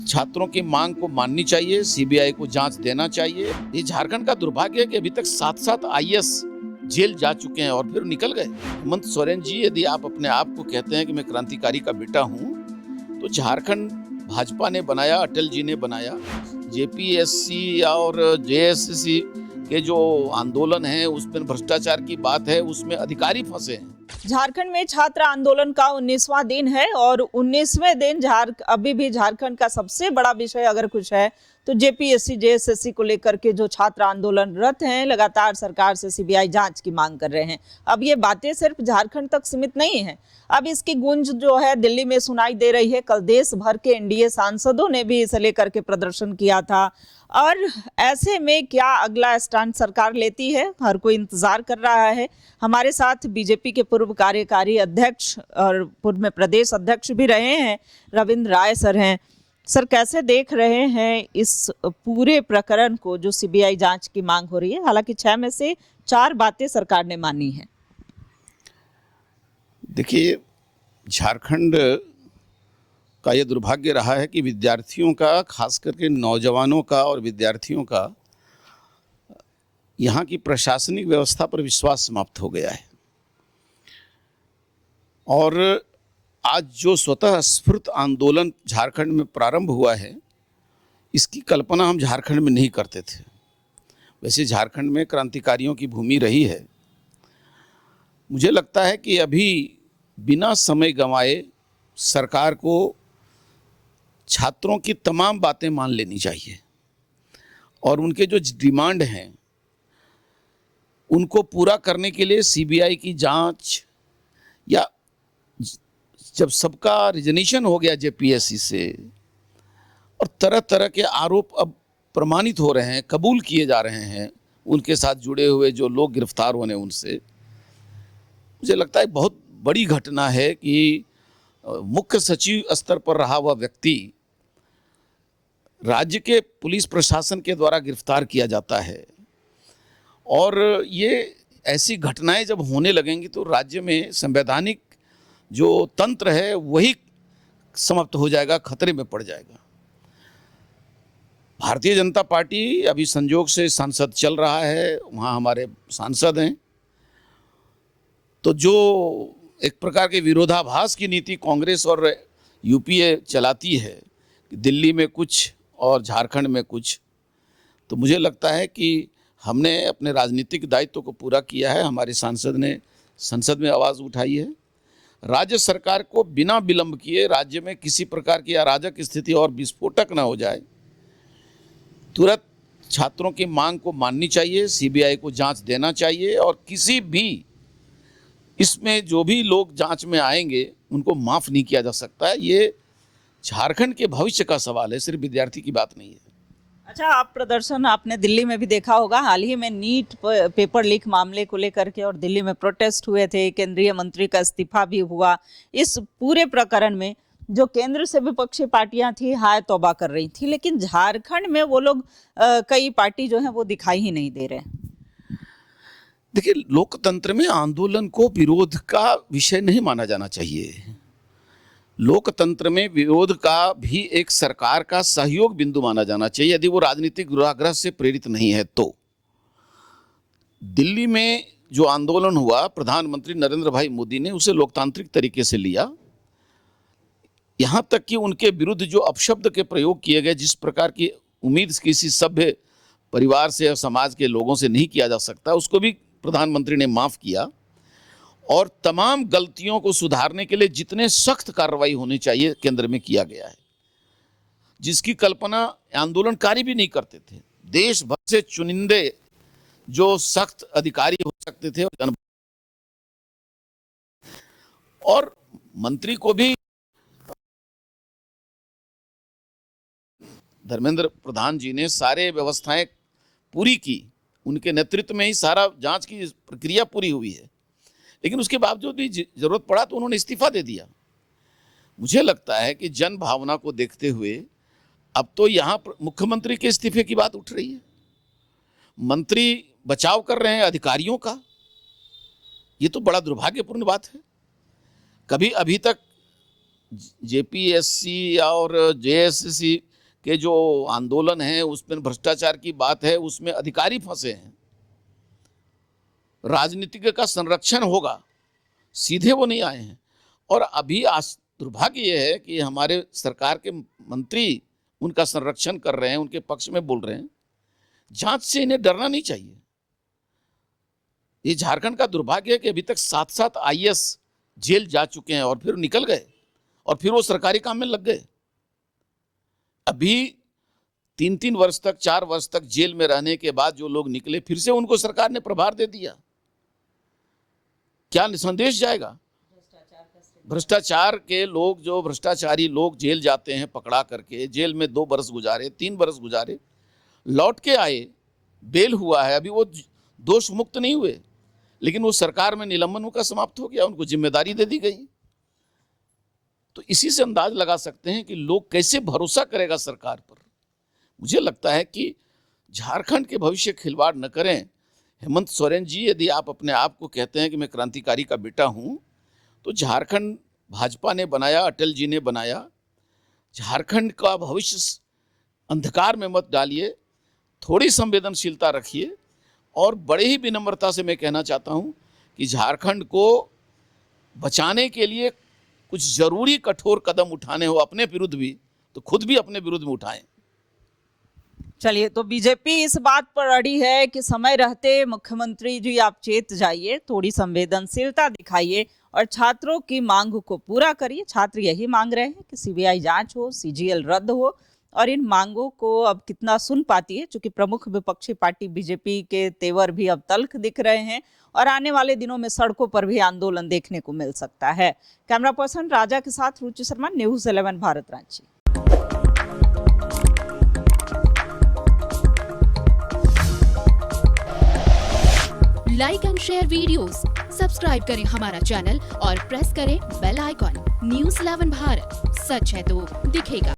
छात्रों की मांग को माननी चाहिए, सीबीआई को जांच देना चाहिए। ये झारखंड का दुर्भाग्य है कि अभी तक 7-7 आईएएस जेल जा चुके हैं और फिर निकल गए। हेमंत सोरेन जी, यदि आप अपने आप को कहते हैं कि मैं क्रांतिकारी का बेटा हूं, तो झारखंड भाजपा ने बनाया, अटल जी ने बनाया। जेपीएससी और जेएसएससी के जो आंदोलन है उसमें भ्रष्टाचार की बात है, उसमें अधिकारी फंसे हैं। झारखंड में छात्र आंदोलन का 19वां दिन है और 19वें दिन अभी भी झारखंड का सबसे बड़ा विषय अगर कुछ है तो जेपीएससी जेएसएससी को लेकर के जो छात्र आंदोलनरत हैं लगातार सरकार से सीबीआई जांच की मांग कर रहे हैं। अब ये बातें सिर्फ झारखंड तक सीमित नहीं है, अब इसकी गूंज जो है दिल्ली में सुनाई दे रही है। कल देश भर के एनडीए सांसदों ने भी इसे लेकर के प्रदर्शन किया था और ऐसे में क्या अगला स्टैंड सरकार लेती है, हर कोई इंतजार कर रहा है। हमारे साथ बीजेपी के पूर्व कार्यकारी अध्यक्ष और पूर्व में प्रदेश अध्यक्ष भी रहे हैं रविंद्र राय सर हैं। सर, कैसे देख रहे हैं इस पूरे प्रकरण को जो सीबीआई जांच की मांग हो रही है? हालांकि 6 में से 4 बातें सरकार ने मानी है। देखिए, झारखंड का ये दुर्भाग्य रहा है कि विद्यार्थियों का, खास करके नौजवानों का और विद्यार्थियों का यहाँ की प्रशासनिक व्यवस्था पर विश्वास समाप्त हो गया है। और आज जो स्वतः स्फूर्त आंदोलन झारखंड में प्रारंभ हुआ है, इसकी कल्पना हम झारखंड में नहीं करते थे। वैसे झारखंड में क्रांतिकारियों की भूमि रही है। मुझे लगता है कि अभी बिना समय गंवाए सरकार को छात्रों की तमाम बातें मान लेनी चाहिए और उनके जो डिमांड हैं उनको पूरा करने के लिए सीबीआई की जांच, या जब सबका रिजनेशन हो गया जेपीएससी से और तरह तरह के आरोप अब प्रमाणित हो रहे हैं, कबूल किए जा रहे हैं, उनके साथ जुड़े हुए जो लोग गिरफ्तार होने उनसे, मुझे लगता है बहुत बड़ी घटना है कि मुख्य सचिव स्तर पर रहा हुआ व्यक्ति राज्य के पुलिस प्रशासन के द्वारा गिरफ्तार किया जाता है। और ये ऐसी घटनाएं जब होने लगेंगी तो राज्य में संवैधानिक जो तंत्र है वही समाप्त हो जाएगा, खतरे में पड़ जाएगा। भारतीय जनता पार्टी अभी संजोग से सांसद चल रहा है, वहाँ हमारे सांसद हैं, तो जो एक प्रकार के विरोधाभास की नीति कांग्रेस और यूपीए चलाती है, दिल्ली में कुछ और झारखंड में कुछ, तो मुझे लगता है कि हमने अपने राजनीतिक दायित्व को पूरा किया है। हमारे सांसद ने संसद में आवाज़ उठाई है। राज्य सरकार को बिना विलंब किए राज्य में किसी प्रकार की अराजक स्थिति और विस्फोटक न हो जाए, तुरंत छात्रों की मांग को माननी चाहिए, सीबीआई को जांच देना चाहिए और किसी भी इसमें जो भी लोग जांच में आएंगे उनको माफ़ नहीं किया जा सकता है। ये झारखंड के भविष्य का सवाल है, सिर्फ विद्यार्थी की बात नहीं है। अच्छा, आप प्रदर्शन आपने दिल्ली में भी देखा होगा। हाल ही में नीट पेपर लीक मामले को लेकर के और दिल्ली में प्रोटेस्ट हुए थे, केंद्रीय मंत्री का इस्तीफा भी हुआ। इस पूरे प्रकरण में जो केंद्र से विपक्षी पार्टियां थी हाय तौबा कर रही थी, लेकिन झारखंड में वो लोग कई पार्टी जो है वो दिखाई ही नहीं दे रहे। देखिए, लोकतंत्र में आंदोलन को विरोध का विषय नहीं माना जाना चाहिए। लोकतंत्र में विरोध का भी एक सरकार का सहयोग बिंदु माना जाना चाहिए, यदि वो राजनीतिक दुराग्रह से प्रेरित नहीं है तो। दिल्ली में जो आंदोलन हुआ, प्रधानमंत्री नरेंद्र भाई मोदी ने उसे लोकतांत्रिक तरीके से लिया। यहाँ तक कि उनके विरुद्ध जो अपशब्द के प्रयोग किए गए, जिस प्रकार की उम्मीद किसी सभ्य परिवार से और समाज के लोगों से नहीं किया जा सकता, उसको भी प्रधानमंत्री ने माफ़ किया। और तमाम गलतियों को सुधारने के लिए जितने सख्त कार्रवाई होनी चाहिए केंद्र में किया गया है, जिसकी कल्पना आंदोलनकारी भी नहीं करते थे। देश भर से चुनिंदे जो सख्त अधिकारी हो सकते थे और मंत्री को भी धर्मेंद्र प्रधान जी ने सारे व्यवस्थाएं पूरी की, उनके नेतृत्व में ही सारा जांच की प्रक्रिया पूरी हुई है, लेकिन उसके बावजूद भी जरूरत पड़ा तो उन्होंने इस्तीफा दे दिया। मुझे लगता है कि जन भावना को देखते हुए अब तो यहाँ मुख्यमंत्री के इस्तीफे की बात उठ रही है, मंत्री बचाव कर रहे हैं अधिकारियों का। ये तो बड़ा दुर्भाग्यपूर्ण बात है। कभी अभी तक जेपीएससी और जेएसएससी के जो आंदोलन है उसमें भ्रष्टाचार की बात है, उसमें अधिकारी फंसे हैं। राजनीतिज्ञ का संरक्षण होगा, सीधे वो नहीं आए हैं। और अभी दुर्भाग्य ये है कि हमारे सरकार के मंत्री उनका संरक्षण कर रहे हैं, उनके पक्ष में बोल रहे हैं। जांच से इन्हें डरना नहीं चाहिए। ये झारखंड का दुर्भाग्य है कि अभी तक 7-7 IAS जेल जा चुके हैं और फिर निकल गए और फिर वो सरकारी काम में लग गए। अभी 3-3 वर्ष तक, 4 वर्ष तक जेल में रहने के बाद जो लोग निकले, फिर से उनको सरकार ने प्रभार दे दिया। क्या संदेश जाएगा? भ्रष्टाचार के लोग, जो भ्रष्टाचारी लोग जेल जाते हैं पकड़ा करके, जेल में 2 बरस गुजारे, 3 बरस गुजारे, लौट के आए, बेल हुआ है, अभी वो दोष मुक्त नहीं हुए, लेकिन वो सरकार में निलंबन उनका समाप्त हो गया, उनको जिम्मेदारी दे दी गई। तो इसी से अंदाज लगा सकते हैं कि लोग कैसे भरोसा करेगा सरकार पर। मुझे लगता है कि झारखंड के भविष्य खिलवाड़ न करें। हेमंत सोरेन जी, यदि आप अपने आप को कहते हैं कि मैं क्रांतिकारी का बेटा हूं, तो झारखंड भाजपा ने बनाया, अटल जी ने बनाया। झारखंड का भविष्य अंधकार में मत डालिए, थोड़ी संवेदनशीलता रखिए। और बड़े ही विनम्रता से मैं कहना चाहता हूं कि झारखंड को बचाने के लिए कुछ जरूरी कठोर कदम उठाने हो अपने विरुद्ध भी, तो खुद भी अपने विरुद्ध में उठाएं। चलिए, तो बीजेपी इस बात पर अड़ी है कि समय रहते मुख्यमंत्री जी आप चेत जाइए, थोड़ी संवेदनशीलता दिखाइए और छात्रों की मांग को पूरा करिए। छात्र यही मांग रहे हैं कि CBI जांच हो, CGL रद्द हो। और इन मांगों को अब कितना सुन पाती है, क्योंकि प्रमुख विपक्षी पार्टी बीजेपी के तेवर भी अब तल्ख दिख रहे हैं और आने वाले दिनों में सड़कों पर भी आंदोलन देखने को मिल सकता है। कैमरा पर्सन राजा के साथ Ruchi Sharma, news 11 Bharat, Ranchi. Like and share videos, subscribe करें हमारा चैनल और प्रेस करें बेल आइकॉन। न्यूज़ 11 भारत, सच है तो दिखेगा।